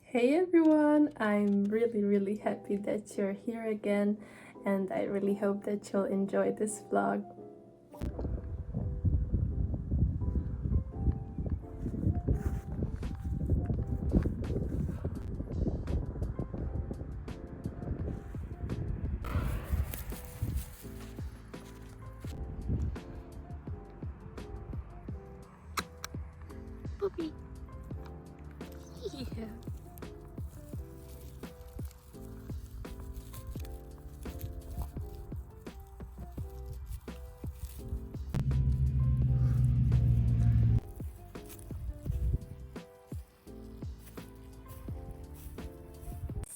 Hey everyone, I'm really happy that you're here again, and I really hope that you'll enjoy this vlog. Puppy. Yeah.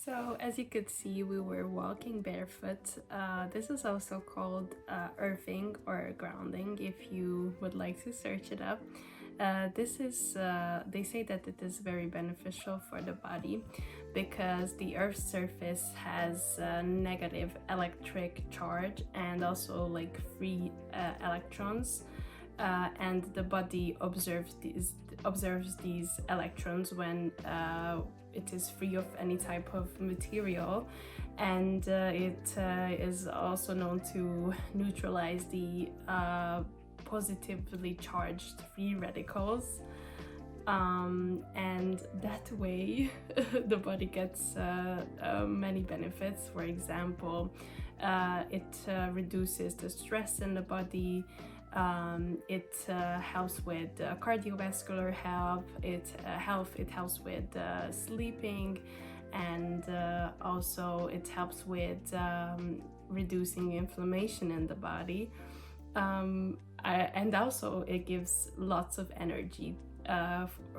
So, as you could see, we were walking barefoot. This is also called earthing or grounding if you would like to search it up. They say that it is very beneficial for the body because the Earth's surface has a negative electric charge and also like free electrons. And the body observes these electrons when it is free of any type of material, and it is also known to neutralize the positively charged free radicals, and that way the body gets many benefits. For example, it reduces the stress in the body. It helps with cardiovascular health. It helps with sleeping, and also it helps with reducing inflammation in the body. And also it gives lots of energy.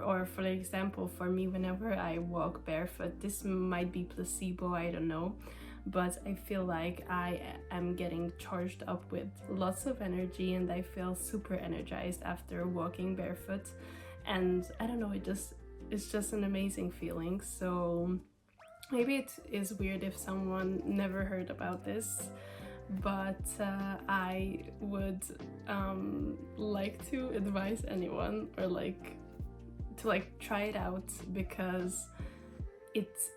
Or for example, for me, whenever I walk barefoot, this might be placebo, I don't know, but I feel like I am getting charged up with lots of energy, and I feel super energized after walking barefoot. And I don't know, it's just an amazing feeling. So maybe it is weird if someone never heard about this, but I would like to advise anyone or to try it out, because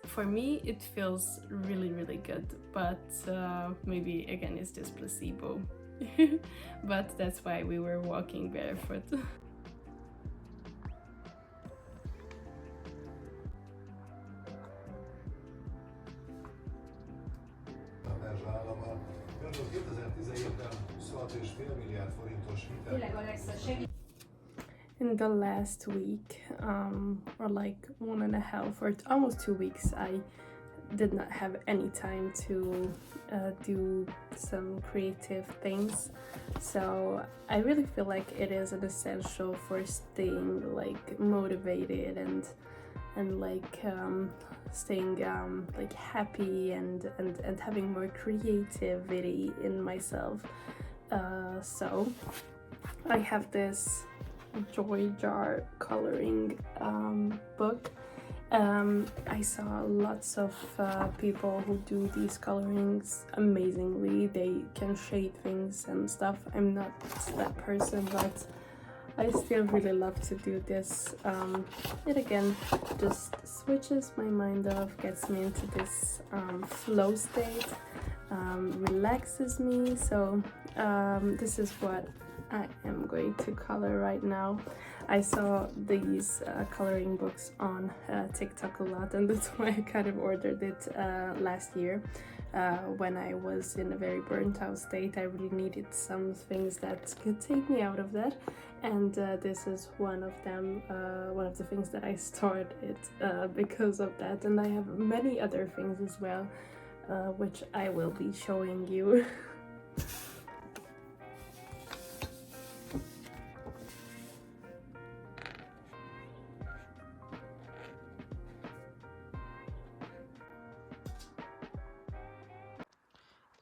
for me it feels really good, but maybe again it's just placebo. But that's why we were walking barefoot. Körülbelül 2017-ben 26,5 milliárd forintos hitel. In the last week, or like 1.5 or almost 2 weeks, I did not have any time to do some creative things. So I really feel like it is an essential for staying like motivated and staying like happy and having more creativity in myself. So I have this joy jar coloring book. I saw lots of people who do these colorings amazingly. They can shade things and stuff. I'm not that person, but I still really love to do this. It again just switches my mind off, gets me into this flow state, relaxes me. So this is what I am going to color right now. I saw these coloring books on TikTok a lot, and that's why I kind of ordered it last year. When I was in a very burnt out state, I really needed some things that could take me out of that, and this is one of them, one of the things that I started because of that. And I have many other things as well, which I will be showing you.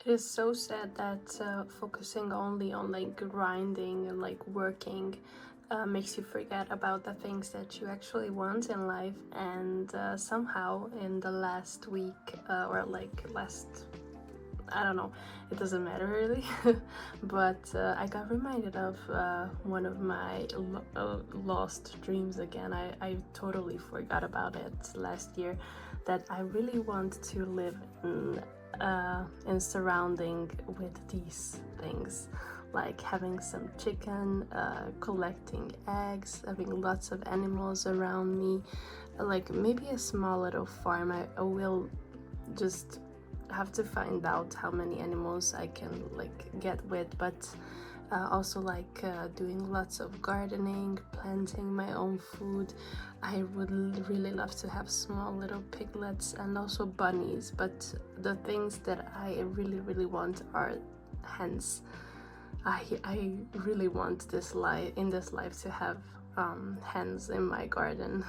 It is so sad that focusing only on like grinding and like working makes you forget about the things that you actually want in life. And somehow in the last week or like last I don't know, it doesn't matter really. But I got reminded of one of my lost dreams again. I totally forgot about it last year, that I really want to live in surrounding with these things, like having some chicken, collecting eggs, having lots of animals around me, like maybe a small little farm. I will just have to find out how many animals I can like get with, but also like doing lots of gardening, planting my own food. I would really love to have small little piglets and also bunnies, but the things that I really want are hens. I really want this life, in this life, to have hens in my garden.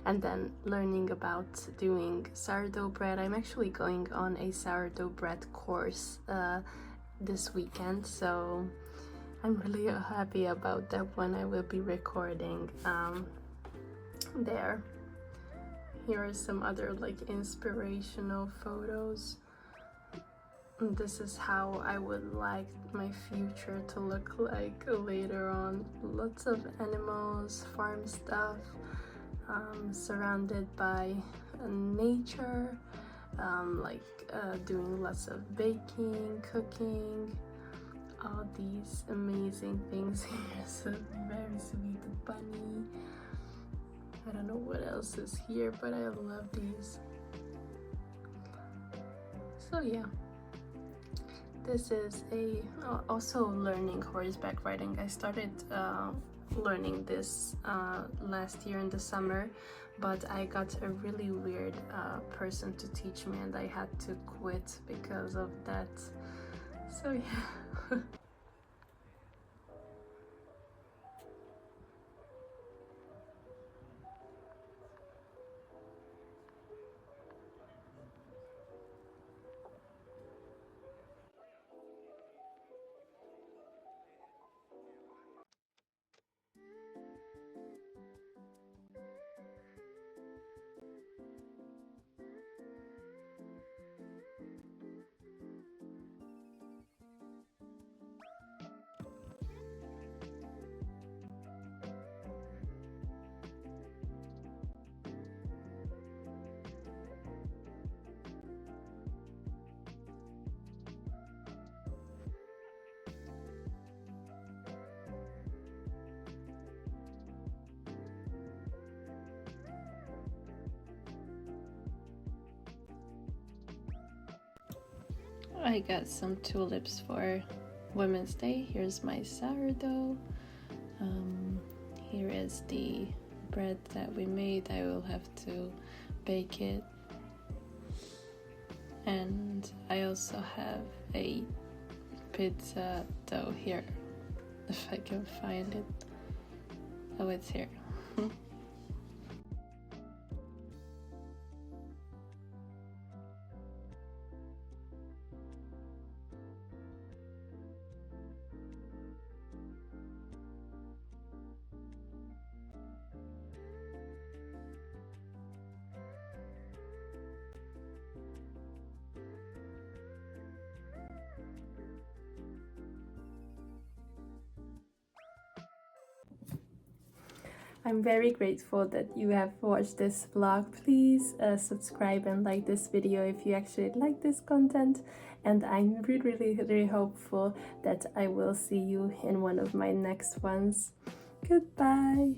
And then learning about doing sourdough bread. I'm actually going on a sourdough bread course this weekend, so I'm really happy about that one. I will be recording there. Here are some other like inspirational photos. This is how I would like my future to look like later on. Lots of animals, farm stuff, surrounded by nature, doing lots of baking, cooking, all these amazing things. Here's a very sweet bunny. I don't know what else is here, but I love these. So yeah. This is also learning horseback riding. I started learning this last year in the summer, but I got a really weird person to teach me, and I had to quit because of that. So yeah. I got some tulips for Women's Day. Here's my sourdough. Here is the bread that we made. I will have to bake it. And I also have a pizza dough here, if I can find it. Oh, it's here. I'm very grateful that you have watched this vlog. Please subscribe and like this video if you actually like this content. And I'm really hopeful that I will see you in one of my next ones. Goodbye!